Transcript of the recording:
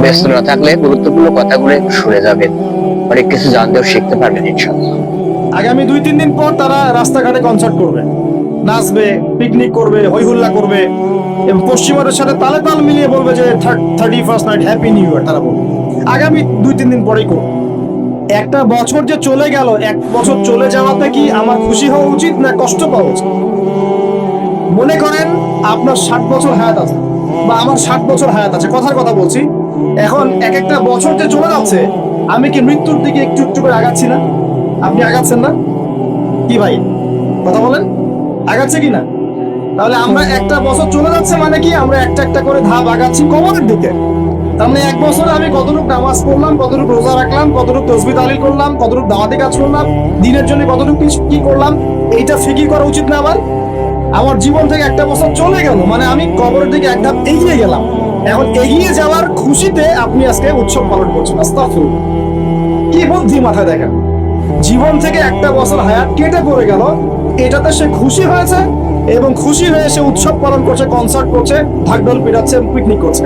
ব্যস্ত না থাকলে গুরুত্বপূর্ণ কথাগুলো একটু শুনে যাবেন, অনেক কিছু জানতেও শিখতে পারবেন ইনশাআল্লাহ। আগামী 2-3 দিন পর তারা রাস্তাঘাটে কনসার্ট করবে, নাচবে, পিকনিক করবে, হই হুল্লা করবে এবং পশ্চিমাদের সাথে তালে তাল মিলিয়ে বলবে যে 31st night happy new year. তারা বলবে আগামী 2-3 দিন পরেই করবে। একটা বছর যে চলে গেল, 1 বছর চলে যাওয়াতে কি আমার খুশি হওয়া উচিত না কষ্ট পাওয়া উচিত? মনে করেন আপনার 60 বছর হায়াত আছে বা আমার 60 বছর হায়াত আছে, কথার কথা বলছি। এখন এক একটা বছর যে চলে যাচ্ছে, আমি কি মৃত্যুর দিকে একটু একটু করে আগাচ্ছি না? আপনি আগাচ্ছেন না কি ভাই? কথা বলেন, আগাচ্ছে কি না? তাহলে আমরা একটা বছর চলে যাচ্ছে মানে কি আমরা একটা একটা করে ধাপ আগাচ্ছি কবরের দিকে। তার মানে 1 বছরে আমি কতটুকু নামাজ পড়লাম, কতটুকু রোজা রাখলাম, কতটুকু তসবিহ তাহলিল করলাম, কতটুকু দাওয়াতি কাজ করলাম, দিনের জন্য কতটুকু কি করলাম, এইটা ফিকির করা উচিত না? আমার জীবন থেকে 1 বছর চলে গেল মানে আমি কবরের দিকে এক ধাপ এগিয়ে গেলাম। এখন এগিয়ে যাওয়ার খুশিতে আপনি আজকে উৎসব পালন করছেন। আস্তাগফিরুল্লাহ, কি বুদ্ধি মাথায় দেখেন। জীবন থেকে 1 বছর হায়াত কেটে পড়ে গেল, এটাতে সে খুশি হয়েছে এবং খুশি হয়ে সে উৎসব পালন করছে, কনসার্ট করছে, ঢাকঢোল পিটাচ্ছে, পিকনিক করছে।